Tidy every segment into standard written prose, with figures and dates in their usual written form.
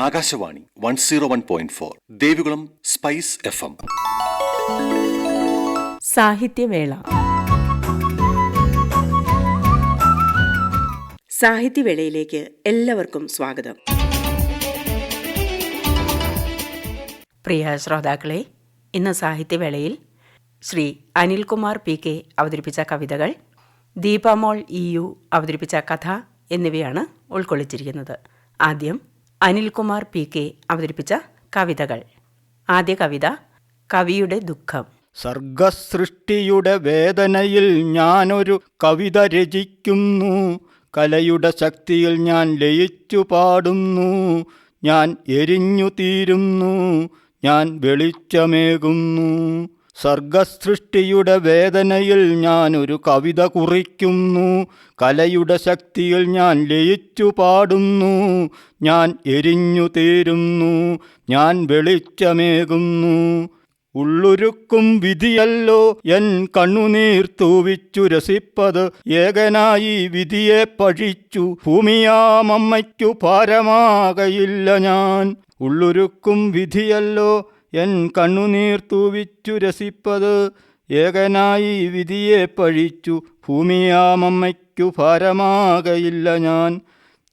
Akashvani 101.4 Devikulam spice FM. സാഹിത്യവേള. സാഹിത്യവേളയിലേക്ക് എല്ലാവർക്കും സ്വാഗതം. പ്രിയ ശ്രോതാക്കളെ, ഇന്ന് സാഹിത്യവേളയിൽ ശ്രീ അനിൽകുമാർ PK അവതരിപ്പിച്ച കവിതകൾ, ദീപമോൾ EU അവതരിപ്പിച്ച കഥ എന്നിവയാണ് ഉൾക്കൊള്ളിച്ചിരിക്കുന്നത്. ആദ്യം അനിൽകുമാർ PK അവതരിപ്പിച്ച കവിതകൾ. ആദ്യ കവിത കവിയുടെ ദുഃഖം. സർഗസൃഷ്ടിയുടെ വേദനയിൽ ഞാനൊരു കവിത രചിക്കുന്നു. കലയുടെ ശക്തിയിൽ ഞാൻ ലയിച്ചു പാടുന്നു. ഞാൻ എരിഞ്ഞു തീരുന്നു, ഞാൻ വെളിച്ചമേകുന്നു. സർഗസൃഷ്ടിയുടെ വേദനയിൽ ഞാനൊരു കവിത കുറിക്കുന്നു. കലയുടെ ശക്തിയിൽ ഞാൻ ലയിച്ചു പാടുന്നു. ഞാൻ എരിഞ്ഞു തീരുന്നു, ഞാൻ വെളിച്ചമേകുന്നു. ഉള്ളുരുക്കും വിധിയല്ലോ എൻ കണ്ണുനീർ തൂവിച്ചു രസിപ്പത്. ഏകനായി വിധിയെ പഴിച്ചു ഭൂമിയാമമ്മയ്ക്കു ഭാരമാകയില്ല ഞാൻ. ഉള്ളുരുക്കും വിധിയല്ലോ എൻ കണ്ണുനീർ തൂവിച്ചു രസിപ്പത്. ഏകനായി വിധിയെ പഴിച്ചു ഭൂമിയാമമ്മയ്ക്കു ഭാരമാകയില്ല ഞാൻ.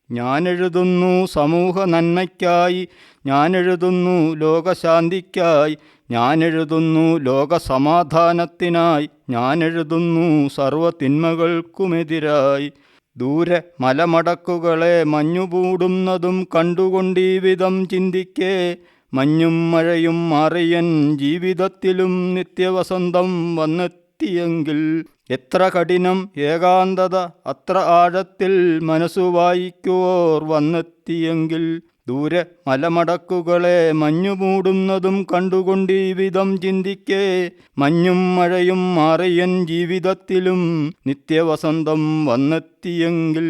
ഞാനെഴുതുന്നു സമൂഹ നന്മയ്ക്കായി, ഞാനെഴുതുന്നു ലോകശാന്തിക്കായി, ഞാനെഴുതുന്നു ലോകസമാധാനത്തിനായി, ഞാനെഴുതുന്നു സർവ്വതിന്മകൾക്കുമെതിരായി. ദൂരെ മലമടക്കുകളെ മഞ്ഞുപൂടുന്നതും കണ്ടുകൊണ്ടീ വിധം ചിന്തിക്കേ. മഞ്ഞും മഴയും മാറിയൻ ജീവിതത്തിലും നിത്യവസന്തം വന്നെത്തിയെങ്കിൽ. എത്ര കഠിനം ഏകാന്തത അത്ര ആഴത്തിൽ മനസ്സു വായിക്കുവോർ വന്നെത്തിയെങ്കിൽ. ദൂരെ മലമടക്കുകളെ മഞ്ഞുമൂടുന്നതും കണ്ടുകൊണ്ടീ വിധം ചിന്തിക്കേ. മഞ്ഞും മഴയും മാറിയൻ ജീവിതത്തിലും നിത്യവസന്തം വന്നെത്തിയെങ്കിൽ.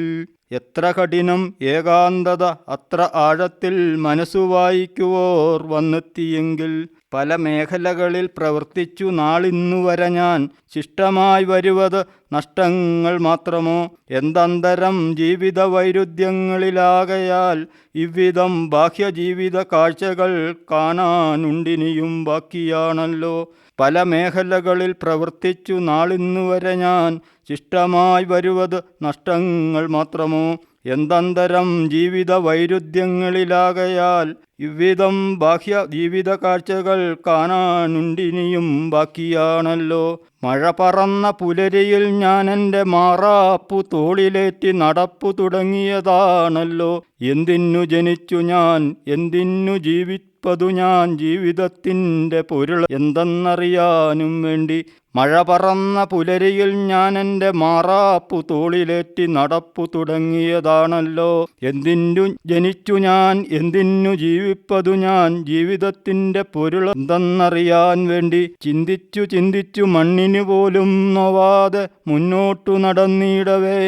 എത്ര കഠിനം ഏകാന്തത അത്ര ആഴത്തിൽ മനസ്സു വായിക്കുവോർ വന്നെത്തിയെങ്കിൽ. പല മേഖലകളിൽ പ്രവർത്തിച്ചു നാളിന്നുവരെ ഞാൻ. ശിഷ്ടമായി വരുവത് നഷ്ടങ്ങൾ മാത്രമോ? എന്തന്തരം ജീവിത വൈരുദ്ധ്യങ്ങളിലാകയാൽ ഇவ்விധം ബാഹ്യജീവിത കാഴ്ചകൾ കാണാനുണ്ടിനിയും ബാക്കിയാണല്ലോ. പല മേഖലകളിൽ പ്രവർത്തിച്ചു നാളിന്നുവരെ ഞാൻ. ശിഷ്ടമായി വരുവത് നഷ്ടങ്ങൾ മാത്രമോ? എന്തന്തരം ജീവിത വൈരുദ്ധ്യങ്ങളിലാകയാൽ ഇவ்விധം ബാഹ്യ ജീവിത കാഴ്ചകൾ കാണാനുണ്ടിനിയും ബാക്കിയാണല്ലോ. മഴ പറന്ന പുലരിയിൽ ഞാൻ എൻ്റെ മാറാപ്പു തോളിലേറ്റി നടപ്പു തുടങ്ങിയതാണല്ലോ. എന്തിനു ജനിച്ചു ഞാൻ, എന്തിനു ജീവിപ്പതു ഞാൻ, ജീവിതത്തിൻ്റെ പൊരുൾ എന്തെന്നറിയാനും വേണ്ടി. മഴ പറന്ന പുലരിയിൽ ഞാൻ എൻ്റെ മാറാപ്പു തോളിലേറ്റി നടപ്പു തുടങ്ങിയതാണല്ലോ. എന്തിനു ജനിച്ചു ഞാൻ, എന്തിനു ജീവിപ്പതു ഞാൻ, ജീവിതത്തിൻ്റെ പൊരുൾ എന്തെന്നറിയാൻ വേണ്ടി. ചിന്തിച്ചു ചിന്തിച്ചു മണ്ണിനു പോലും നോവാതെ മുന്നോട്ടു നടന്നിടവേ.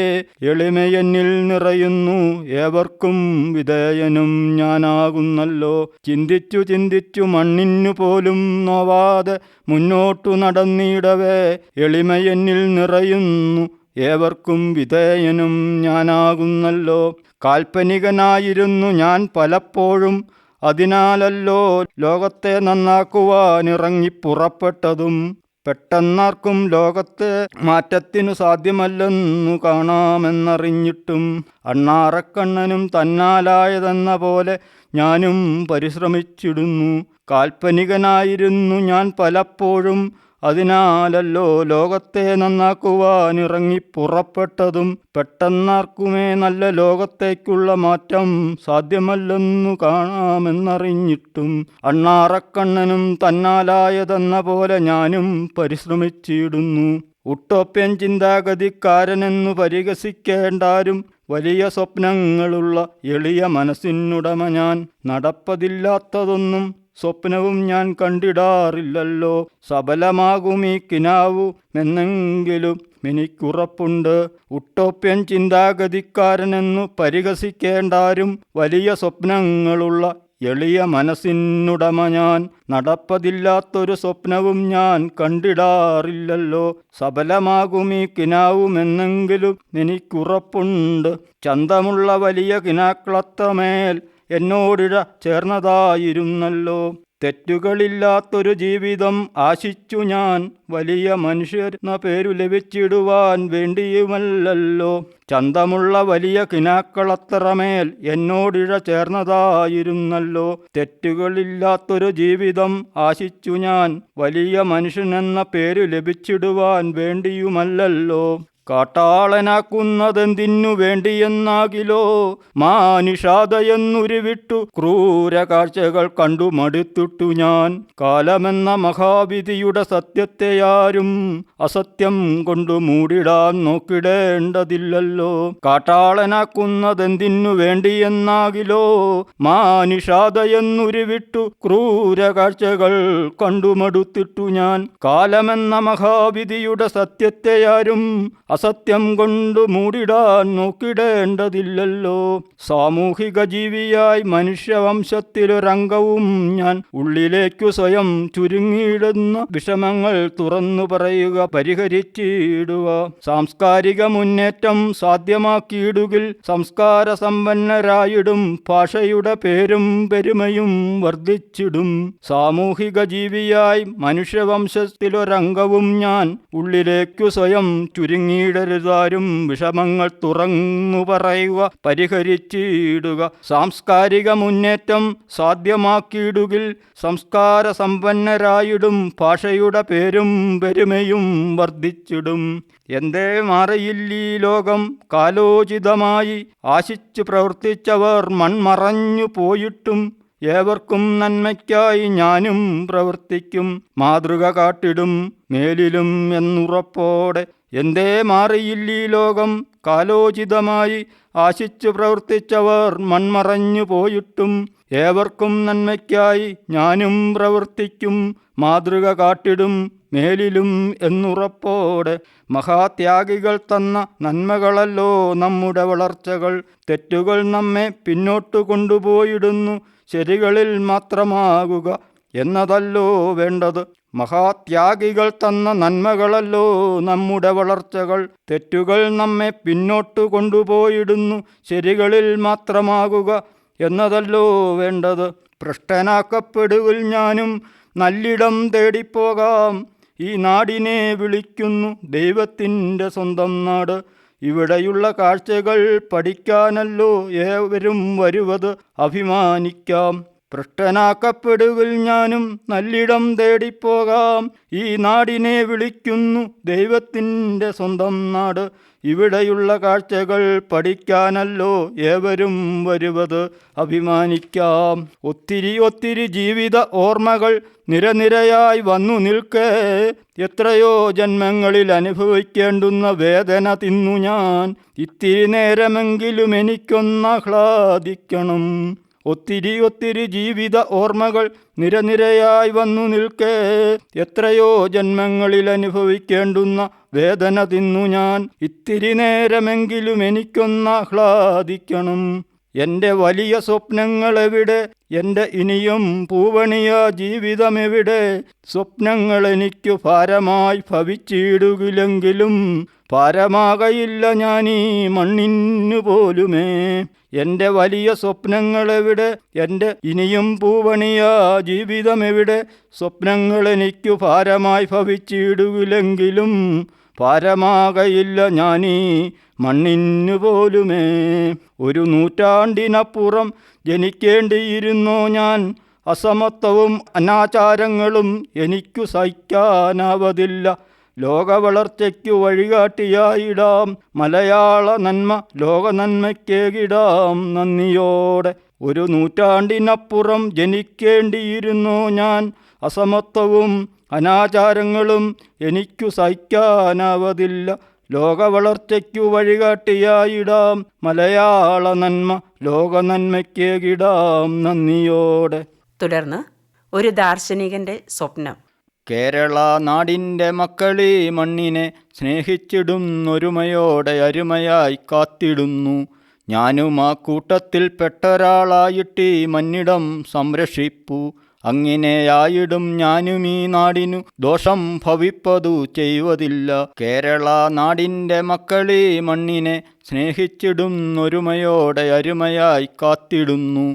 എളിമയെന്നിൽ നിറയുന്നു, ഏവർക്കും വിധേയനും ഞാനാകുന്നല്ലോ. ചിന്തിച്ചു ചിന്തിച്ചു മണ്ണിനു പോലും നോവാതെ മുന്നോട്ടു നടന്നിടവേ. എളിമയെന്നിൽ നിറയുന്നു, ഏവർക്കും വിധേയനും ഞാനാകുന്നല്ലോ. കാൽപ്പനികനായിരുന്നു ഞാൻ പലപ്പോഴും, അതിനാലല്ലോ ലോകത്തെ നന്നാക്കുവാനിറങ്ങി പുറപ്പെട്ടതും. പെട്ടെന്നാർക്കും ലോകത്തെ മാറ്റത്തിനു സാധ്യമല്ലെന്നു കാണാമെന്നറിഞ്ഞിട്ടും അണ്ണാറക്കണ്ണനും തന്നാലായതെന്ന പോലെ ഞാനും പരിശ്രമിച്ചിടുന്നു. കാൽപ്പനികനായിരുന്നു ഞാൻ പലപ്പോഴും, അതിനാലല്ലോ ലോകത്തെ നന്നാക്കുവാനിറങ്ങി പുറപ്പെട്ടതും. പെട്ടെന്നാർക്കുമേ നല്ല ലോകത്തേക്കുള്ള മാറ്റം സാധ്യമല്ലെന്നു കാണാമെന്നറിഞ്ഞിട്ടും അണ്ണാറക്കണ്ണനും തന്നാലായതെന്ന പോലെ ഞാനും പരിശ്രമിച്ചിടുന്നു. ഉട്ടോപ്യൻ ചിന്താഗതിക്കാരനെന്നു പരിഹസിക്കേണ്ടാരും, വലിയ സ്വപ്നങ്ങളുള്ള എളിയ മനസ്സിനുടമ ഞാൻ. നടപ്പതില്ലാത്തതൊന്നും സ്വപ്നവും ഞാൻ കണ്ടിടാറില്ലല്ലോ. സബലമാകുമീ കിനാവുമെന്നെങ്കിലും എനിക്കുറപ്പുണ്ട്. ഉട്ടോപ്യൻ ചിന്താഗതിക്കാരനെന്നു പരിഹസിക്കേണ്ടാരും, വലിയ സ്വപ്നങ്ങളുള്ള എളിയ മനസ്സിനുടമ ഞാൻ. നടപ്പതില്ലാത്തൊരു സ്വപ്നവും ഞാൻ കണ്ടിടാറില്ലല്ലോ. സബലമാകുമീ കിനാവുമെന്നെങ്കിലും എനിക്കുറപ്പുണ്ട്. ചന്തമുള്ള വലിയ കിനാക്കളത്തമേൽ എന്നോടിഴ ചേർന്നതായിരുന്നല്ലോ. തെറ്റുകളില്ലാത്തൊരു ജീവിതം ആശിച്ചു ഞാൻ, വലിയ മനുഷ്യരെന്ന പേരു ലഭിച്ചിടുവാൻ വേണ്ടിയുമല്ലല്ലോ. ചന്തമുള്ള വലിയ കിനാക്കളത്രമേൽ എന്നോടിഴ ചേർന്നതായിരുന്നല്ലോ. തെറ്റുകളില്ലാത്തൊരു ജീവിതം ആശിച്ചു ഞാൻ, വലിയ മനുഷ്യനെന്ന പേരു ലഭിച്ചിടുവാൻ വേണ്ടിയുമല്ലല്ലോ. കാട്ടാളനാക്കുന്നതെന്തിനു വേണ്ടിയെന്നാകിലോ, മാനുഷാദയെന്നുരുവിട്ടു ക്രൂര കാഴ്ചകൾ കണ്ടു മടുത്തിട്ടു ഞാൻ. കാലമെന്ന മഹാവിധിയുടെ സത്യത്തെയാരും അസത്യം കൊണ്ടു മൂടിടാൻ നോക്കിടേണ്ടതില്ലല്ലോ. കാട്ടാളനാക്കുന്നതെന്തിനു വേണ്ടിയെന്നാകിലോ, മാനുഷാദയെന്നുരുവിട്ടു ക്രൂര കാഴ്ചകൾ കണ്ടു മടുത്തിട്ടു ഞാൻ. കാലമെന്ന മഹാവിധിയുടെ സത്യത്തെയാരും അസത്യം കൊണ്ടു മൂടിടാൻ നോക്കിടേണ്ടതില്ലല്ലോ. സാമൂഹിക ജീവിയായി മനുഷ്യവംശത്തിലൊരംഗവും ഞാൻ, ഉള്ളിലേക്കു സ്വയം ചുരുങ്ങിയിടുന്ന വിഷമങ്ങൾ തുറന്നു പറയുക, പരിഹരിച്ചിടുക. സാംസ്കാരിക മുന്നേറ്റം സാധ്യമാക്കിയിടുകിൽ സംസ്കാര സമ്പന്നരായിടും, ഭാഷയുടെ പേരും പെരുമയും വർദ്ധിച്ചിടും. സാമൂഹിക ജീവിയായി മനുഷ്യവംശത്തിലൊരംഗവും ഞാൻ, ഉള്ളിലേക്കു സ്വയം ചുരുങ്ങിയിടരുതാരും, വിഷമങ്ങൾ തുറന്നു പറയുക, പരിഹരിച്ചിടുക. സാംസ്കാരിക മുന്നേറ്റം സാധ്യമാക്കിയിടുകിൽ സംസ്കാര സമ്പന്നരായിടും, ഭാഷയുടെ പേരും പെരുമയും വർദ്ധിച്ചിടും. എന്തേ മാറിയില്ലീ ലോകം കാലോചിതമായി, ആശിച്ചു പ്രവർത്തിച്ചവർ മൺമറഞ്ഞു പോയിട്ടും, ഏവർക്കും നന്മയ്ക്കായി ഞാനും പ്രവർത്തിക്കും, മാതൃക കാട്ടിടും മേലിലും എന്നുറപ്പോടെ. എന്തേ മാറിയില്ലീ ലോകം കാലോചിതമായി, ആശിച്ചു പ്രവർത്തിച്ചവർ മൺമറഞ്ഞു പോയിട്ടും, ഏവർക്കും നന്മയ്ക്കായി ഞാനും പ്രവർത്തിക്കും, മാതൃക കാട്ടിടും മേലിലും എന്നുറപ്പോടെ. മഹാത്യാഗികൾ തന്ന നന്മകളല്ലോ നമ്മുടെ വളർച്ചകൾ, തെറ്റുകൾ നമ്മെ പിന്നോട്ടു കൊണ്ടുപോയിടുന്നു, ശരികളിൽ മാത്രമാകുക എന്നതല്ലോ വേണ്ടത്. മഹാത്യാഗികൾ തന്ന നന്മകളല്ലോ നമ്മുടെ വളർച്ചകൾ, തെറ്റുകൾ നമ്മെ പിന്നോട്ടു കൊണ്ടുപോയിടുന്നു, ശരികളിൽ മാത്രമാകുക എന്നതല്ലോ വേണ്ടത്. ഭ്രഷ്ടനാക്കപ്പെടുകിൽ ഞാനും നല്ലിടം തേടിപ്പോകാം, ഈ നാടിനെ വിളിക്കുന്നു ദൈവത്തിൻ്റെ സ്വന്തം നാട്. ഇവിടെയുള്ള കാഴ്ചകൾ പഠിക്കാനല്ലോ ഏവരും വരുവത്, അഭിമാനിക്കാം. ഭ്രഷ്ടനാക്കപ്പെടുകിൽ ഞാനും നല്ലിടം തേടിപ്പോകാം, ഈ നാടിനെ വിളിക്കുന്നു ദൈവത്തിൻ്റെ സ്വന്തം നാട്. ഇവിടെയുള്ള കാഴ്ചകൾ പഠിക്കാനല്ലോ ഏവരും വരുവത്, അഭിമാനിക്കാം. ഒത്തിരി ഒത്തിരി ജീവിത ഓർമ്മകൾ നിരനിരയായി വന്നു നിൽക്കേ, എത്രയോ ജന്മങ്ങളിൽ അനുഭവിക്കേണ്ടുന്ന വേദന തിന്നു ഞാൻ. ഇത്തിരി നേരമെങ്കിലും എനിക്കൊന്നാഹ്ലാദിക്കണം. ഒത്തിരി ഒത്തിരി ജീവിത ഓർമ്മകൾ നിരനിരയായി വന്നു നിൽക്കേ, എത്രയോ ജന്മങ്ങളിൽ അനുഭവിക്കേണ്ടുന്ന വേദന തിന്നു ഞാൻ. ഇത്തിരി നേരമെങ്കിലും എനിക്കൊന്നാഹ്ലാദിക്കണം. എൻ്റെ വലിയ സ്വപ്നങ്ങളെവിടെ, എൻ്റെ ഇനിയും പൂവണിയ ജീവിതമെവിടെ? സ്വപ്നങ്ങളെനിക്കു ഭാരമായി ഭവിച്ചിടുകിലെങ്കിലും, ഭാരമാകയില്ല ഞാനീ മണ്ണിനു പോലുമേ. എൻ്റെ വലിയ സ്വപ്നങ്ങളെവിടെ, എൻ്റെ ഇനിയും പൂവണിയ ജീവിതമെവിടെ? സ്വപ്നങ്ങളെനിക്കു ഭാരമായി ഭവിച്ചിടുകിലെങ്കിലും, ഭാരമാകയില്ല ഞാനീ മണ്ണിനു പോലുമേ. ഒരു നൂറ്റാണ്ടിനപ്പുറം ജനിക്കേണ്ടിയിരുന്നോ ഞാൻ, അസമത്വവും അനാചാരങ്ങളും എനിക്കു സഹിക്കാനാവതില്ല. ലോക വളർച്ചയ്ക്കു വഴികാട്ടിയായിടാം മലയാള നന്മ, ലോക നന്മയ്ക്കേകിടാം നന്ദിയോടെ. ഒരു നൂറ്റാണ്ടിനപ്പുറം ജനിക്കേണ്ടിയിരുന്നോ ഞാൻ, അസമത്വവും അനാചാരങ്ങളും എനിക്കു സഹിക്കാനാവതില്ല. ലോക വളർച്ചയ്ക്കു വഴികാട്ടിയായിടാം മലയാള നന്മ, ലോക നന്മയ്ക്കേകിടാം നന്ദിയോടെ. തുടർന്ന് ഒരു ദാർശനികന്റെ സ്വപ്നം. കേരള നാടിൻ്റെ മക്കളീ മണ്ണിനെ സ്നേഹിച്ചിടുന്നൊരുമയോടെ അരുമയായി കാത്തിടുന്നു. ഞാനും ആ കൂട്ടത്തിൽ പെട്ടൊരാളായിട്ടീ മന്നിടം സംരക്ഷിപ്പൂ. അങ്ങിനെയായിടും ഞാനും ഈ നാടിനു ദോഷം ഭവിപ്പതു ചെയ്യുവതില്ല. കേരള നാടിൻ്റെ മക്കളീ മണ്ണിനെ സ്നേഹിച്ചിടുന്നൊരുമയോടെ അരുമയായി കാത്തിടുന്നു.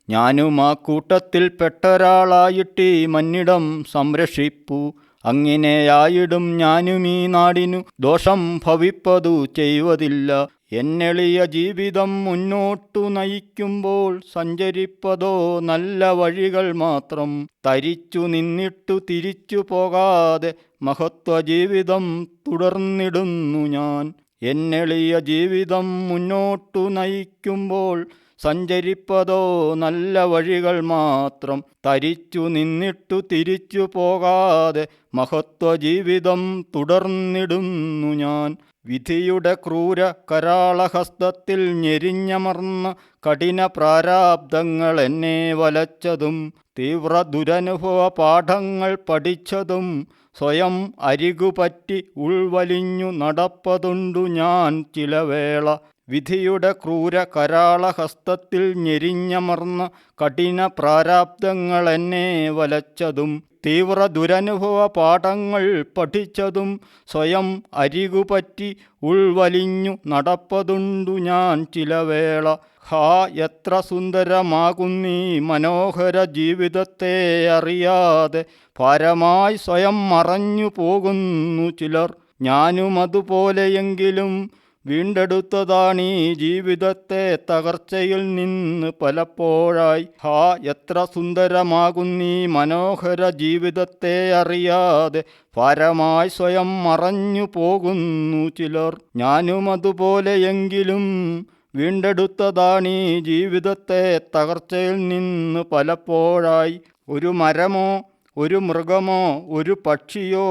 ഞാനും ആ കൂട്ടത്തിൽ പെട്ടൊരാളായിട്ടീ മന്നിടം സംരക്ഷിപ്പൂ. അങ്ങിനെയായിടും ഞാനും ഈ നാടിനു ദോഷം ഭവിപ്പതു ചെയ്യുവതില്ല. എന്നെളിയ ജീവിതം മുന്നോട്ടു നയിക്കുമ്പോൾ സഞ്ചരിപ്പതോ നല്ല വഴികൾ മാത്രം. തരിച്ചു നിന്നിട്ടു തിരിച്ചു പോകാതെ മഹത്വ ജീവിതം തുടർന്നിടുന്നു ഞാൻ. എന്നെളിയ ജീവിതം മുന്നോട്ടു നയിക്കുമ്പോൾ സഞ്ചരിപ്പതോ നല്ല വഴികൾ മാത്രം. തരിച്ചു നിന്നിട്ടു തിരിച്ചു പോകാതെ മഹത്വ ജീവിതം തുടർന്നിടുന്നു ഞാൻ. വിധിയുടെ ക്രൂര കരാളഹസ്തത്തിൽ ഞെരിഞ്ഞമർന്ന കഠിന പ്രാരാബ്ദങ്ങൾ എന്നെ വലച്ചതും തീവ്ര ദുരനുഭവ പാഠങ്ങൾ പഠിച്ചതും സ്വയം അരികുപറ്റി ഉൾവലിഞ്ഞു നടപ്പതുണ്ടു ഞാൻ ചിലവേള. വിധിയുടെ ക്രൂര കരാളഹസ്തത്തിൽ ഞെരിഞ്ഞമർന്ന കഠിന പ്രാരാബ്ദങ്ങൾ എന്നെ വലച്ചതും തീവ്ര ദുരനുഭവ പാഠങ്ങൾ പഠിച്ചതും സ്വയം അരികുപറ്റി ഉൾവലിഞ്ഞു നടപ്പതുണ്ടു ഞാൻ ചിലവേള. ഹാ, എത്ര സുന്ദരമാകുന്നീ മനോഹര ജീവിതത്തെ അറിയാതെ ഭാരമായി സ്വയം മറഞ്ഞു പോകുന്നു ചിലർ. ഞാനും അതുപോലെയെങ്കിലും വീണ്ടെടുത്തതാണീ ജീവിതത്തെ തകർച്ചയിൽ നിന്ന് പലപ്പോഴായി. ഹാ, എത്ര സുന്ദരമാകുന്നീ മനോഹര ജീവിതത്തെ അറിയാതെ ഭാരമായി സ്വയം മറഞ്ഞു പോകുന്നു ചിലർ. ഞാനും അതുപോലെയെങ്കിലും വീണ്ടെടുത്തതാണീ ജീവിതത്തെ തകർച്ചയിൽ നിന്ന് പലപ്പോഴായി. ഒരു മരമോ ഒരു മൃഗമോ ഒരു പക്ഷിയോ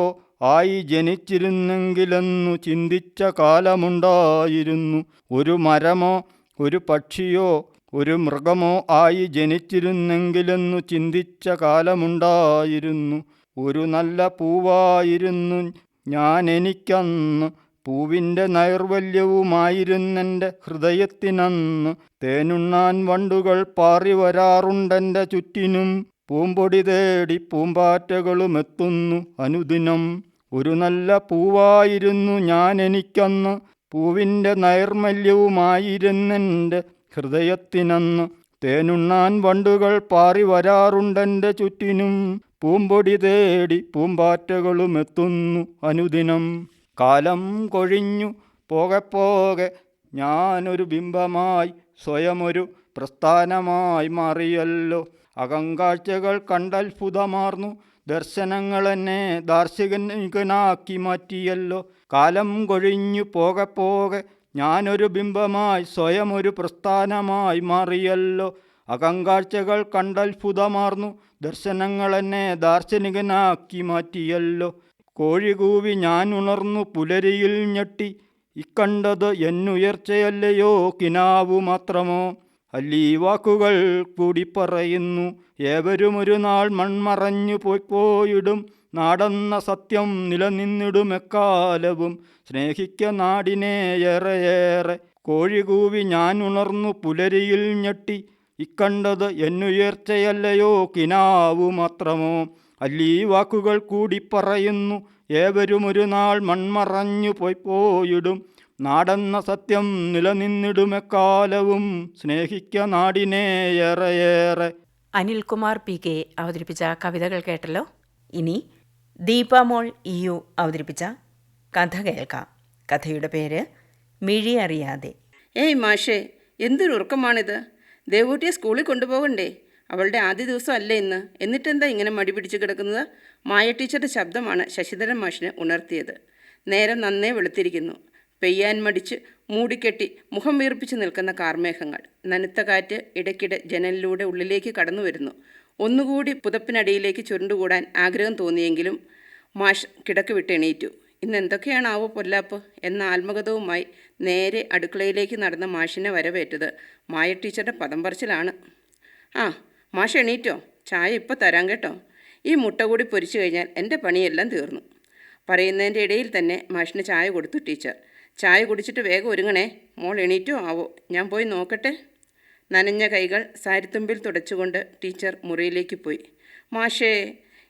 ആയി ജനിച്ചിരുന്നെങ്കിലെന്നു ചിന്തിച്ച കാലമുണ്ടായിരുന്നു. ഒരു മരമോ ഒരു പക്ഷിയോ ഒരു മൃഗമോ ആയി ജനിച്ചിരുന്നെങ്കിലെന്നു ചിന്തിച്ച കാലമുണ്ടായിരുന്നു. ഒരു നല്ല പൂവായിരുന്നു ഞാനെനിക്കന്ന്. പൂവിൻ്റെ നൈർവല്യവുമായിരുന്നെൻ്റെ ഹൃദയത്തിനന്ന്. തേനുണ്ണാൻ വണ്ടുകൾ പാറി വരാറുണ്ടെൻ്റെ ചുറ്റിനും. പൂമ്പൊടി തേടി പൂമ്പാറ്റകളുമെത്തുന്നു അനുദിനം. ഒരു നല്ല പൂവായിരുന്നു ഞാനെനിക്കന്ന്. പൂവിൻ്റെ നൈർമല്യവുമായിരുന്നെൻ്റെ ഹൃദയത്തിനന്ന്. തേനുണ്ണാൻ വണ്ടുകൾ പാറി വരാറുണ്ടെൻ്റെ ചുറ്റിനും. പൂമ്പൊടി തേടി പൂമ്പാറ്റകളുമെത്തുന്നു അനുദിനം. കാലം കൊഴിഞ്ഞു പോകെ പോകെ ഞാനൊരു ബിംബമായി സ്വയമൊരു പ്രസ്ഥാനമായി മാറിയല്ലോ. അകങ്കാഴ്ചകൾ കണ്ടത്ഭുതമാർന്നു ദർശനങ്ങളെന്നെ ദാർശനികനാക്കി മാറ്റിയല്ലോ. കാലം കൊഴിഞ്ഞു പോകെ പോകെ ഞാനൊരു ബിംബമായി സ്വയമൊരു പ്രസ്ഥാനമായി മാറിയല്ലോ. അകങ്കാഴ്ചകൾ കണ്ടത്ഭുതമാർന്നു ദർശനങ്ങളെന്നെ ദാർശനികനാക്കി മാറ്റിയല്ലോ. കോഴി കൂവി ഞാൻ ഉണർന്നു പുലരിയിൽ ഞെട്ടി. ഇക്കണ്ടത് എന്നുയർച്ചയല്ലയോ കിനാവു മാത്രമോ. അല്ലീ വാക്കുകൾ കൂടി പറയുന്നു. ഏവരുമൊരു നാൾ മൺമറഞ്ഞു പോയിടും. നാടെന്ന സത്യം നിലനിന്നിടുമെക്കാലവും. സ്നേഹിക്ക നാടിനെ ഏറെയേറെ. കോഴി കൂവി ഞാൻ ഉണർന്നു പുലരിയിൽ ഞെട്ടി. ഇക്കണ്ടത് എന്നുയർച്ചയല്ലയോ കിനാവു മാത്രമോ. അല്ലീ വാക്കുകൾ കൂടി പറയുന്നു. ഏവരുമൊരു നാൾ മൺമറഞ്ഞു പോയിടും. നാടെന്ന സത്യം നിലനിന്നിടുമെക്കാലവും. സ്നേഹിക്ക നാടിനെ ഏറെയേറെ. അനിൽകുമാർ പി കെ അവതരിപ്പിച്ച കവിതകൾ കേട്ടല്ലോ. ഇനി ദീപമോൾ ഇയു അവതരിപ്പിച്ച കഥ കേൾക്കാം. കഥയുടെ പേര് മിഴി അറിയാതെ. ഏയ് മാഷേ, എന്തൊരു ഉറക്കമാണിത്. ദേവൂട്ടിയെ സ്കൂളിൽ കൊണ്ടുപോകണ്ടേ? അവളുടെ ആദ്യ ദിവസം അല്ലേ ഇന്ന്. എന്നിട്ടെന്താ ഇങ്ങനെ മടി പിടിച്ച് കിടക്കുന്നത്? മായ ടീച്ചറുടെ ശബ്ദമാണ് ശശിധരൻ മാഷിനെ ഉണർത്തിയത്. നേരം നന്നേ വെളുത്തിരിക്കുന്നു. പെയ്യാൻ മടിച്ച് മൂടിക്കെട്ടി മുഖം വീർപ്പിച്ച് നിൽക്കുന്ന കാർമേഘങ്ങൾ. നനുത്ത കാറ്റ് ഇടയ്ക്കിടെ ജനലിലൂടെ ഉള്ളിലേക്ക് കടന്നു വരുന്നു. ഒന്നുകൂടി പുതപ്പിനടിയിലേക്ക് ചുരുണ്ടുകൂടാൻ ആഗ്രഹം തോന്നിയെങ്കിലും മാഷ് കിടക്ക് വിട്ട് എണീറ്റു. ഇന്ന് എന്തൊക്കെയാണാവോ പൊല്ലാപ്പ് എന്ന ആത്മഗതവുമായി നേരെ അടുക്കളയിലേക്ക് നടന്ന മാഷിനെ വരവേറ്റത് മായ ടീച്ചറുടെ പദം പറച്ചിലാണ്. ആ മാഷ് എണീറ്റോ? ചായ ഇപ്പോൾ തരാം കേട്ടോ. ഈ മുട്ട കൂടി പൊരിച്ചു കഴിഞ്ഞാൽ എൻ്റെ പണിയെല്ലാം തീർന്നു. പറയുന്നതിൻ്റെ ഇടയിൽ തന്നെ മാഷിന് ചായ കൊടുത്തു ടീച്ചർ. ചായ കുടിച്ചിട്ട് വേഗം ഒരുങ്ങണേ. മോൾ എണീറ്റോ ആവോ? ഞാൻ പോയി നോക്കട്ടെ. നനഞ്ഞ കൈകൾ സാരിത്തുമ്പിൽ തുടച്ചുകൊണ്ട് ടീച്ചർ മുറിയിലേക്ക് പോയി. മാഷേ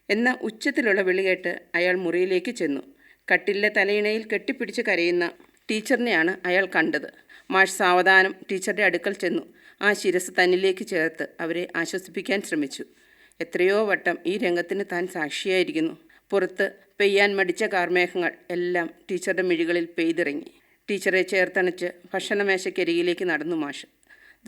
എന്ന ഉച്ചത്തിലുള്ള വിളി കേട്ട് അയാൾ മുറിയിലേക്ക് ചെന്നു. കട്ടിലിലെ തലയിണയിൽ കെട്ടിപ്പിടിച്ച് കരയുന്ന ടീച്ചറിനെയാണ് അയാൾ കണ്ടത്. മാഷ് സാവധാനം ടീച്ചറുടെ അടുക്കൽ ചെന്നു. ആ ശിരസ് തന്നിലേക്ക് ചേർത്ത് അവരെ ആശ്വസിപ്പിക്കാൻ ശ്രമിച്ചു. എത്രയോ വട്ടം ഈ രംഗത്തിന് താൻ സാക്ഷിയായിരിക്കുന്നു. പുറത്ത് പെയ്യാൻ മടിച്ച കാർമേഘങ്ങൾ എല്ലാം ടീച്ചറുടെ മിഴികളിൽ പെയ്തിറങ്ങി. ടീച്ചറെ ചേർത്തണച്ച് ഭക്ഷണമേശക്കരികിലേക്ക് നടന്നു മാഷ്.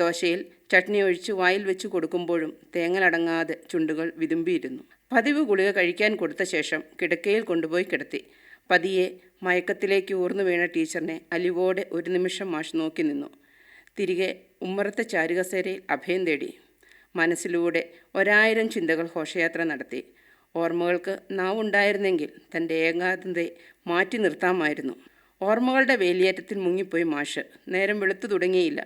ദോശയിൽ ചട്നി ഒഴിച്ച് വായിൽ വെച്ച് കൊടുക്കുമ്പോഴും തേങ്ങലടങ്ങാതെ ചുണ്ടുകൾ വിതുമ്പിയിരുന്നു. പതിവ് ഗുളിക കഴിക്കാൻ കൊടുത്ത ശേഷം കിടക്കയിൽ കൊണ്ടുപോയി കിടത്തി. പതിയെ മയക്കത്തിലേക്ക് ഊർന്നു വീണ ടീച്ചറിനെ അലിവോടെ ഒരു നിമിഷം മാഷ് നോക്കി നിന്നു. തിരികെ ഉമ്മറത്തെ ചാരുകസേരയിൽ അഭയം തേടി. മനസ്സിലൂടെ 1000 ചിന്തകൾ ഘോഷയാത്ര നടത്തി. ഓർമ്മകൾക്ക് നാവുണ്ടായിരുന്നെങ്കിൽ തൻ്റെ ഏകാന്തതയെ മാറ്റി നിർത്താമായിരുന്നു. ഓർമ്മകളുടെ വേലിയേറ്റത്തിൽ മുങ്ങിപ്പോയി മാഷ്. നേരം വെളുത്തു തുടങ്ങിയില്ല.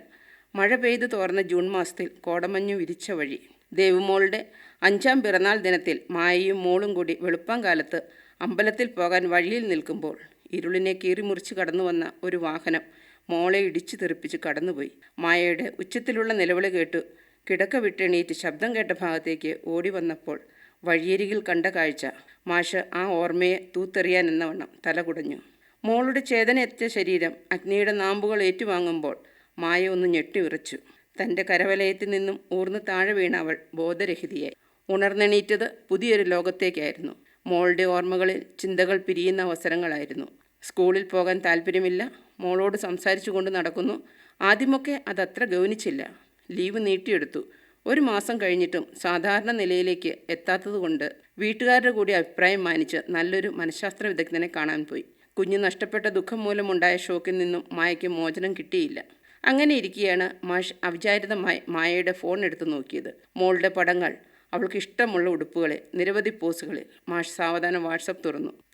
മഴ പെയ്തു തോർന്ന ജൂൺ മാസത്തിൽ കോടമഞ്ഞു വിരിച്ച വഴി. ദേവുമോളുടെ 5ാം പിറന്നാൾ ദിനത്തിൽ മായയും മോളും കൂടി വെളുപ്പാങ്കാലത്ത് അമ്പലത്തിൽ പോകാൻ വഴിയിൽ നിൽക്കുമ്പോൾ ഇരുളിനെ കീറിമുറിച്ച് കടന്നു വന്ന ഒരു വാഹനം മോളെ ഇടിച്ചു തെറിപ്പിച്ച് കടന്നുപോയി. മായയുടെ ഉച്ചത്തിലുള്ള നിലവിളി കേട്ടു കിടക്ക വിട്ടെണീറ്റ് ശബ്ദം കേട്ട ഭാഗത്തേക്ക് ഓടി വന്നപ്പോൾ വഴിയരികിൽ കണ്ട കാഴ്ച മാഷ് ആ ഓർമ്മയെ തൂത്തെറിയാൻ എന്നവണ്ണം തല കുടഞ്ഞു. മോളുടെ ചേതനയെത്തിയ ശരീരം അഗ്നിയുടെ നാമ്പുകൾ ഏറ്റുവാങ്ങുമ്പോൾ മായ ഒന്ന് ഞെട്ടിവിറച്ചു. തൻ്റെ കരവലയത്തിൽ നിന്നും ഊർന്ന് താഴെ വീണ അവൾ ബോധരഹിതയായി. ഉണർന്നെണീറ്റത് പുതിയൊരു ലോകത്തേക്കായിരുന്നു. മോളുടെ ഓർമ്മകളിൽ ചിന്തകൾ പിരിയുന്ന അവസരങ്ങളായിരുന്നു. സ്കൂളിൽ പോകാൻ താല്പര്യമില്ല. മോളോട് സംസാരിച്ചു കൊണ്ട് നടക്കുന്നു. ആദ്യമൊക്കെ അതത്ര ഗൗനിച്ചില്ല. ലീവ് നീട്ടിയെടുത്തു. 1 മാസം കഴിഞ്ഞിട്ടും സാധാരണ നിലയിലേക്ക് എത്താത്തതുകൊണ്ട് വീട്ടുകാരുടെ കൂടി അഭിപ്രായം മാനിച്ച് നല്ലൊരു മനഃശാസ്ത്ര വിദഗ്ധനെ കാണാൻ പോയി. കുഞ്ഞ് നഷ്ടപ്പെട്ട ദുഃഖം മൂലമുണ്ടായ ഷോക്കിൽ നിന്നും മായയ്ക്ക് മോചനം കിട്ടിയില്ല. അങ്ങനെ ഇരിക്കെയാണ് മാഷ് അവിചാരിതമായി മായയുടെ ഫോൺ എടുത്തു നോക്കിയത്. മോളുടെ പടങ്ങൾ, അവൾക്ക് ഇഷ്ടമുള്ള ഉടുപ്പുകളെ, നിരവധി പോസുകളിൽ. മാഷ് സാവധാനം വാട്സപ്പ്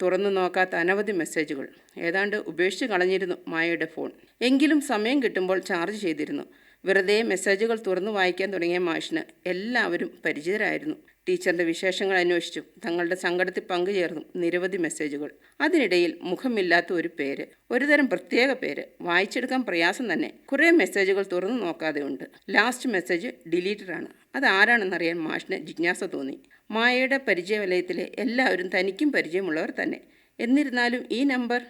തുറന്നു നോക്കാത്ത അനവധി മെസ്സേജുകൾ. ഏതാണ്ട് ഉപേക്ഷിച്ച് കളഞ്ഞിരുന്നു മായയുടെ ഫോൺ. എങ്കിലും സമയം കിട്ടുമ്പോൾ ചാർജ് ചെയ്തിരുന്നു. വെറുതെ മെസ്സേജുകൾ തുറന്നു വായിക്കാൻ തുടങ്ങിയ മാഷിന് എല്ലാവരും പരിചിതരായിരുന്നു. ടീച്ചറിൻ്റെ വിശേഷങ്ങൾ അന്വേഷിച്ചും തങ്ങളുടെ സങ്കടത്തിൽ പങ്കുചേർന്നും നിരവധി മെസ്സേജുകൾ. അതിനിടയിൽ മുഖമില്ലാത്ത ഒരു പേര്, ഒരുതരം പ്രത്യേക പേര്, വായിച്ചെടുക്കാൻ പ്രയാസം തന്നെ. കുറേ മെസ്സേജുകൾ തുറന്നു നോക്കാതെ ഉണ്ട്. Last message ഡിലീറ്റഡാണ്. അതാരാണെന്നറിയാൻ മാഷിന് ജിജ്ഞാസ തോന്നി. മായയുടെ പരിചയവലയത്തിലെ എല്ലാവരും തനിക്കും പരിചയമുള്ളവർ തന്നെ. എന്നിരുന്നാലും ഈ നമ്പർ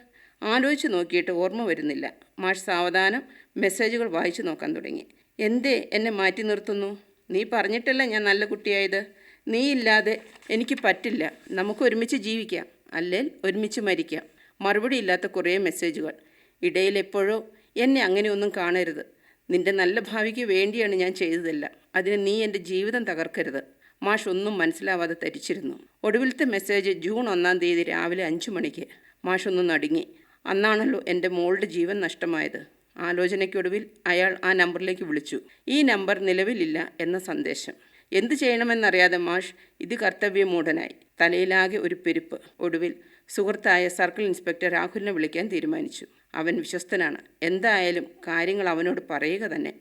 ആലോചിച്ച് നോക്കിയിട്ട് ഓർമ്മ വരുന്നില്ല. മാഷ് സാവധാനം മെസ്സേജുകൾ വായിച്ചു നോക്കാൻ തുടങ്ങി. എന്തേ എന്നെ മാറ്റി നിർത്തുന്നു? നീ പറഞ്ഞിട്ടല്ല ഞാൻ നല്ല കുട്ടിയായത്. നീ ഇല്ലാതെ എനിക്ക് പറ്റില്ല. നമുക്ക് ഒരുമിച്ച് ജീവിക്കാം, അല്ലെങ്കിൽ ഒരുമിച്ച് മരിക്കാം. മറുപടി ഇല്ലാത്ത കുറേ മെസ്സേജുകൾ. ഇടയിൽ എപ്പോഴോ എന്നെ അങ്ങനെയൊന്നും കാണരുത്. നിന്റെ നല്ല ഭാവിക്ക് വേണ്ടിയാണ് ഞാൻ ചെയ്തതല്ല. അതിന് നീ എൻ്റെ ജീവിതം തകർക്കരുത്. മാഷ് ഒന്നും മനസ്സിലാവാതെ തരിച്ചിരുന്നു. ഒടുവിലത്തെ മെസ്സേജ് ജൂൺ 1-ാം തീയതി രാവിലെ 5 മണിക്ക്. മാഷൊന്ന് നടുങ്ങി. അന്നാണല്ലോ എൻ്റെ മോളുടെ ജീവൻ നഷ്ടമായത്. ആലോചനയ്ക്കൊടുവിൽ അയാൾ ആ നമ്പറിലേക്ക് വിളിച്ചു. ഈ നമ്പർ നിലവിലില്ല എന്ന സന്ദേശം. എന്തു ചെയ്യണമെന്നറിയാതെ മാഷ് ഇത് കർത്തവ്യമൂഢനായി. തലയിലാകെ ഒരു പെരുപ്പ്. ഒടുവിൽ സുഹൃത്തായ സർക്കിൾ ഇൻസ്പെക്ടർ രാഹുലിനെ വിളിക്കാൻ തീരുമാനിച്ചു. അവൻ വിശ്വസ്തനാണ്. എന്തായാലും കാര്യങ്ങൾ അവനോട് പറയുക തന്നെ.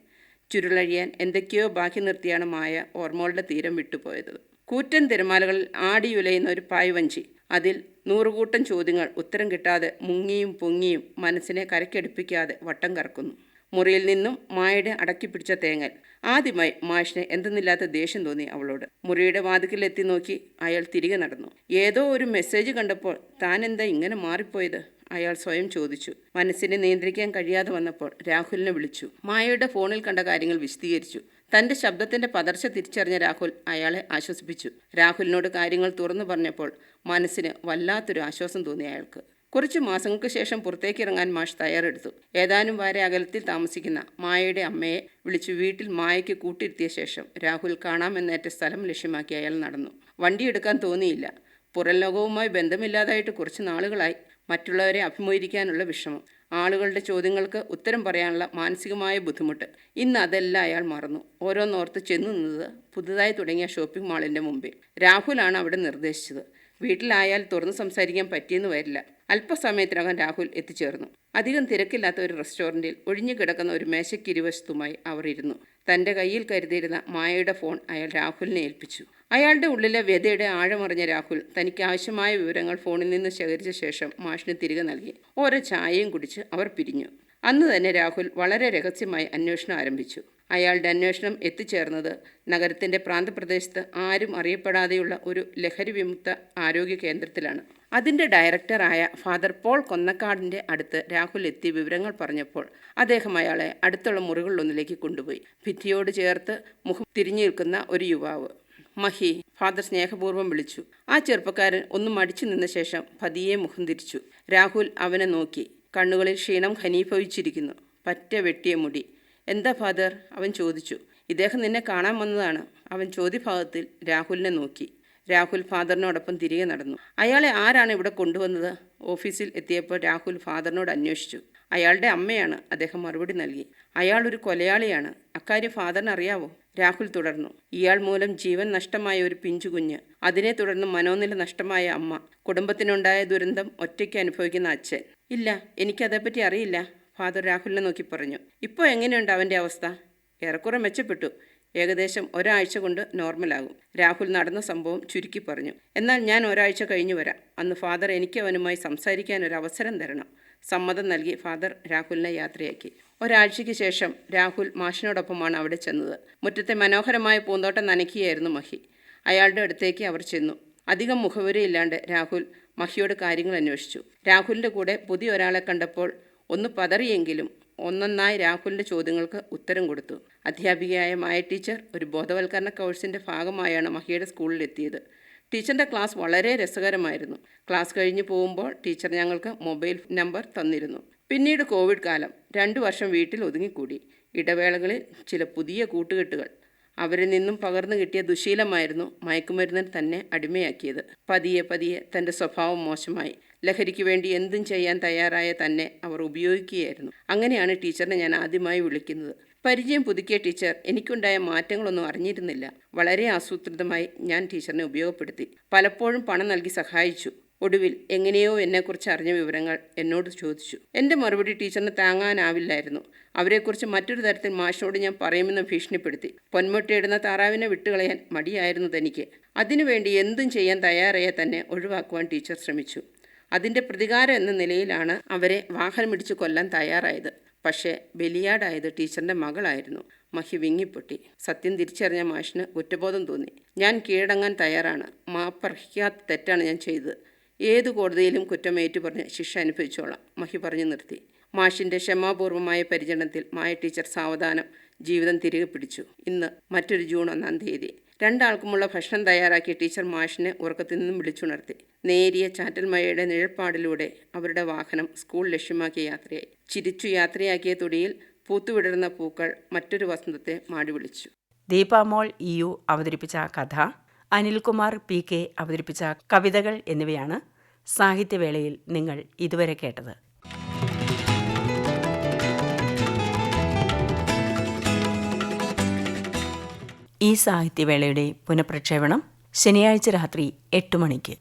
ചുരുളഴിയാൻ എന്തൊക്കെയോ ബാക്കി നിർത്തിയാണ് മായ ഓർമ്മകളുടെ തീരം വിട്ടുപോയത്. കൂറ്റൻ തിരമാലകളിൽ ആടിയുലയുന്ന ഒരു പായ്വഞ്ചി. അതിൽ 100 കൂട്ടം ചോദ്യങ്ങൾ ഉത്തരം കിട്ടാതെ മുങ്ങിയും പൊങ്ങിയും മനസ്സിനെ കരക്കടുപ്പിക്കാതെ വട്ടം കറക്കുന്നു. മുറിയിൽ നിന്നും മായയുടെ അടക്കിപ്പിടിച്ച തേങ്ങൽ. ആദ്യമായി മാഷിനെ എന്തെന്നില്ലാത്ത ദേഷ്യം തോന്നി അവളോട്. മുറിയുടെ വാതിക്കലെത്തി നോക്കി അയാൾ തിരികെ നടന്നു. ഏതോ ഒരു മെസ്സേജ് കണ്ടപ്പോൾ താൻ എന്താ ഇങ്ങനെ മാറിപ്പോയത്? അയാൾ സ്വയം ചോദിച്ചു. മനസ്സിനെ നിയന്ത്രിക്കാൻ കഴിയാതെ വന്നപ്പോൾ രാഹുലിനെ വിളിച്ചു. മായയുടെ ഫോണിൽ കണ്ട കാര്യങ്ങൾ വിശദീകരിച്ചു. തൻ്റെ ശബ്ദത്തിൻ്റെ പതർച്ച തിരിച്ചറിഞ്ഞ രാഹുൽ അയാളെ ആശ്വസിപ്പിച്ചു. രാഹുലിനോട് കാര്യങ്ങൾ തുറന്നു പറഞ്ഞപ്പോൾ മനസ്സിന് വല്ലാത്തൊരു ആശ്വാസം തോന്നി അയാൾക്ക്. കുറച്ച് മാസങ്ങൾക്ക് ശേഷം പുറത്തേക്ക് ഇറങ്ങാൻ മാഷ് തയ്യാറെടുത്തു. ഏതാനും വാര അകലത്തിൽ താമസിക്കുന്ന മായയുടെ അമ്മയെ വിളിച്ചു വീട്ടിൽ മായയ്ക്ക് കൂട്ടിരുത്തിയ ശേഷം രാഹുൽ കാണാമെന്നേറ്റ സ്ഥലം ലക്ഷ്യമാക്കി അയാൾ നടന്നു. വണ്ടിയെടുക്കാൻ തോന്നിയില്ല. പുറം ലോകവുമായി ബന്ധമില്ലാതായിട്ട് കുറച്ച് നാളുകളായി. മറ്റുള്ളവരെ അഭിമുഖീകരിക്കാനുള്ള വിഷമം, ആളുകളുടെ ചോദ്യങ്ങൾക്ക് ഉത്തരം പറയാനുള്ള മാനസികമായ ബുദ്ധിമുട്ട്. ഇന്ന് അതെല്ലാം അയാൾ മറന്നു. ഓരോന്നോർത്ത് ചെന്നു നിന്നത് പുതുതായി തുടങ്ങിയ ഷോപ്പിംഗ് മാളിൻ്റെ മുമ്പിൽ. രാഹുലാണ് അവിടെ നിർദ്ദേശിച്ചത്. വീട്ടിലായാൽ തുറന്ന് സംസാരിക്കാൻ പറ്റിയെന്ന് വരില്ല. അല്പസമയത്തിനകം രാഹുൽ എത്തിച്ചേർന്നു. അധികം തിരക്കില്ലാത്ത ഒരു റെസ്റ്റോറൻറ്റിൽ ഒഴിഞ്ഞു കിടക്കുന്ന ഒരു മേശയ്ക്കിരുവശത്തുമായി അവർ ഇരുന്നു. തൻ്റെ കയ്യിൽ കരുതിയിരുന്ന മായയുടെ ഫോൺ അയാൾ രാഹുലിനെ ഏൽപ്പിച്ചു. അയാളുടെ ഉള്ളിലെ വ്യതയുടെ ആഴമറിഞ്ഞ രാഹുൽ തനിക്ക് ആവശ്യമായ വിവരങ്ങൾ ഫോണിൽ നിന്ന് ശേഖരിച്ച ശേഷം മാഷിന് തിരികെ നൽകി. ഓരോ ചായയും കുടിച്ച് അവർ പിരിഞ്ഞു. അന്ന് തന്നെ രാഹുൽ വളരെ രഹസ്യമായി അന്വേഷണം ആരംഭിച്ചു. അയാളുടെ അന്വേഷണം എത്തിച്ചേർന്നത് നഗരത്തിൻ്റെ പ്രാന്തപ്രദേശത്ത് ആരും അറിയപ്പെടാതെയുള്ള ഒരു ലഹരി വിമുക്ത ആരോഗ്യ കേന്ദ്രത്തിലാണ്. അതിൻ്റെ ഡയറക്ടറായ ഫാദർ പോൾ കൊന്നക്കാടിൻ്റെ അടുത്ത് രാഹുൽ എത്തി വിവരങ്ങൾ പറഞ്ഞപ്പോൾ അദ്ദേഹം അയാളെ അടുത്തുള്ള മുറികളിലൊന്നിലേക്ക് കൊണ്ടുപോയി. ഭിത്തിയോട് ചേർത്ത് മുഖം തിരിഞ്ഞു നിൽക്കുന്ന ഒരു യുവാവ്. മഹി, ഫാദർ സ്നേഹപൂർവ്വം വിളിച്ചു. ആ ചെറുപ്പക്കാരൻ ഒന്ന് മടിച്ചു നിന്ന ശേഷം പതിയെ മുഖം തിരിച്ചു. രാഹുൽ അവനെ നോക്കി. കണ്ണുകളിൽ ക്ഷീണം ഘനീഭവിച്ചിരിക്കുന്നു. പറ്റ വെട്ടിയ മുടി. എന്താ ഫാദർ? അവൻ ചോദിച്ചു. ഇദ്ദേഹം നിന്നെ കാണാൻ വന്നതാണ്. അവൻ ചോദ്യഭാഗത്തിൽ രാഹുലിനെ നോക്കി. രാഹുൽ ഫാദറിനോടൊപ്പം തിരികെ നടന്നു. അയാളെ ആരാണ് ഇവിടെ കൊണ്ടുവന്നത്? ഓഫീസിൽ എത്തിയപ്പോൾ രാഹുൽ ഫാദറിനോട് അന്വേഷിച്ചു. അയാളുടെ അമ്മയാണ്. അദ്ദേഹം മറുപടി നൽകി. അയാൾ ഒരു കൊലയാളിയാണ്. അക്കാര്യം ഫാദറിന് അറിയാവോ? രാഹുൽ തുടർന്നു. ഇയാൾ മൂലം ജീവൻ നഷ്ടമായ ഒരു പിഞ്ചുകുഞ്ഞ്, അതിനെ തുടർന്ന് മനോനില നഷ്ടമായ അമ്മ, കുടുംബത്തിനുണ്ടായ ദുരന്തം ഒറ്റയ്ക്ക് അനുഭവിക്കുന്ന അച്ഛൻ. ഇല്ല, എനിക്കതേപ്പറ്റി അറിയില്ല, ഫാദർ രാഹുലിനെ നോക്കി പറഞ്ഞു. ഇപ്പോൾ എങ്ങനെയുണ്ട് അവൻ്റെ അവസ്ഥ? ഏറെക്കുറെ മെച്ചപ്പെട്ടു. ഏകദേശം ഒരാഴ്ച കൊണ്ട് നോർമലാകും. രാഹുൽ നടന്ന സംഭവം ചുരുക്കി പറഞ്ഞു. എന്നാൽ ഞാൻ ഒരാഴ്ച കഴിഞ്ഞു വരാം. അന്ന് ഫാദർ എനിക്ക് അവനുമായി സംസാരിക്കാൻ ഒരു അവസരം തരണം. സമ്മതം നൽകി ഫാദർ രാഹുലിനെ യാത്രയാക്കി. ഒരാഴ്ചയ്ക്ക് ശേഷം രാഹുൽ മാഷിനോടൊപ്പമാണ് അവിടെ ചെന്നത്. മുറ്റത്തെ മനോഹരമായ പൂന്തോട്ടം നനയ്ക്കുകയായിരുന്നു മഹി. അയാളുടെ അടുത്തേക്ക് അവർ ചെന്നു. അധികം മുഖവരിയില്ലാണ്ട് രാഹുൽ മഹിയോട് കാര്യങ്ങൾ അന്വേഷിച്ചു. രാഹുലിൻ്റെ കൂടെ പുതിയ ഒരാളെ കണ്ടപ്പോൾ ഒന്ന് പതറിയെങ്കിലും ഒന്നൊന്നായി രാഹുലിൻ്റെ ചോദ്യങ്ങൾക്ക് ഉത്തരം കൊടുത്തു. അധ്യാപികയായ മായ ടീച്ചർ ഒരു ബോധവൽക്കരണ കോഴ്സിൻ്റെ ഭാഗമായാണ് മഹിയുടെ സ്കൂളിലെത്തിയത്. ടീച്ചറിൻ്റെ ക്ലാസ് വളരെ രസകരമായിരുന്നു. ക്ലാസ് കഴിഞ്ഞ് പോകുമ്പോൾ ടീച്ചർ ഞങ്ങൾക്ക് മൊബൈൽ നമ്പർ തന്നിരുന്നു. പിന്നീട് കോവിഡ് കാലം. 2 വർഷം വീട്ടിൽ ഒതുങ്ങിക്കൂടി. ഇടവേളകളിൽ ചില പുതിയ കൂട്ടുകെട്ടുകൾ. അവരിൽ നിന്നും പകർന്നു കിട്ടിയ ദുശീലമായിരുന്നു മയക്കുമരുന്നിന് തന്നെ അടിമയാക്കിയത്. പതിയെ പതിയെ തൻ്റെ സ്വഭാവം മോശമായി. ലഹരിക്ക് വേണ്ടി എന്തും ചെയ്യാൻ തയ്യാറായ തന്നെ അവർ ഉപയോഗിക്കുകയായിരുന്നു. അങ്ങനെയാണ് ടീച്ചറിനെ ഞാൻ ആദ്യമായി വിളിക്കുന്നത്. പരിചയം പുതുക്കിയ ടീച്ചർ എനിക്കുണ്ടായ മാറ്റങ്ങളൊന്നും അറിഞ്ഞിരുന്നില്ല. വളരെ ആസൂത്രിതമായി ഞാൻ ടീച്ചറിനെ ഉപയോഗപ്പെടുത്തി. പലപ്പോഴും പണം നൽകി സഹായിച്ചു. ഒടുവിൽ എങ്ങനെയോ എന്നെക്കുറിച്ച് അറിഞ്ഞ വിവരങ്ങൾ എന്നോട് ചോദിച്ചു. എൻ്റെ മറുപടി ടീച്ചറിന് താങ്ങാനാവില്ലായിരുന്നു. അവരെക്കുറിച്ച് മറ്റൊരു തരത്തിൽ മാഷിനോട് ഞാൻ പറയുമെന്ന് ഭീഷണിപ്പെടുത്തി. പൊന്മുട്ടയിടുന്ന താറാവിനെ വിട്ടുകളയാൻ മടിയായിരുന്നു തനിക്ക്. അതിനുവേണ്ടി എന്തും ചെയ്യാൻ തയ്യാറായ തന്നെ ഒഴിവാക്കുവാൻ ടീച്ചർ ശ്രമിച്ചു. അതിൻ്റെ പ്രതികാരം എന്ന നിലയിലാണ് അവരെ വാഹനമിടിച്ച് കൊല്ലാൻ തയ്യാറായത്. പക്ഷേ ബലിയാടായത് ടീച്ചറിൻ്റെ മകളായിരുന്നു. മഹി വിങ്ങിപ്പൊട്ടി. സത്യം തിരിച്ചറിഞ്ഞ മാഷിന് കുറ്റബോധം തോന്നി. ഞാൻ കീഴടങ്ങാൻ തയ്യാറാണ്. മാപ്പർഹിക്കാത്ത തെറ്റാണ് ഞാൻ ചെയ്തത്. ഏതു കോടതിയിലും കുറ്റമേറ്റു പറഞ്ഞ് ശിക്ഷ അനുഭവിച്ചോളാം, മഹി പറഞ്ഞു നിർത്തി. മാഷിൻ്റെ ക്ഷമാപൂർവമായ പരിചരണത്തിൽ മായ ടീച്ചർ സാവധാനം ജീവിതം തിരികെ പിടിച്ചു. ഇന്ന് മറ്റൊരു ജൂൺ 1-ാം തീയതി. 2 ആൾക്കുമുള്ള ഭക്ഷണം തയ്യാറാക്കിയ ടീച്ചർ മാഷിനെ ഉറക്കത്തിൽ നിന്നും വിളിച്ചുണർത്തി. നേരിയ ചാറ്റൽ മഴയുടെ നിഴൽപ്പാടിലൂടെ അവരുടെ വാഹനം സ്കൂൾ ലക്ഷ്യമാക്കിയ യാത്രയായി. ചിരിച്ചു യാത്രയാക്കിയ തൊടിയിൽ പൂത്തുവിടർന്ന പൂക്കൾ മറ്റൊരു വസന്തത്തെ മാടി വിളിച്ചു. ദീപാമോൾ EU അവതരിപ്പിച്ച കഥ, അനിൽകുമാർ PK അവതരിപ്പിച്ച കവിതകൾ എന്നിവയാണ് സാഹിത്യവേളയിൽ നിങ്ങൾ ഇതുവരെ കേട്ടത്. ഈ സാഹിത്യവേളയുടെ പുനഃപ്രക്ഷേപണം ശനിയാഴ്ച രാത്രി 8 മണിക്ക്.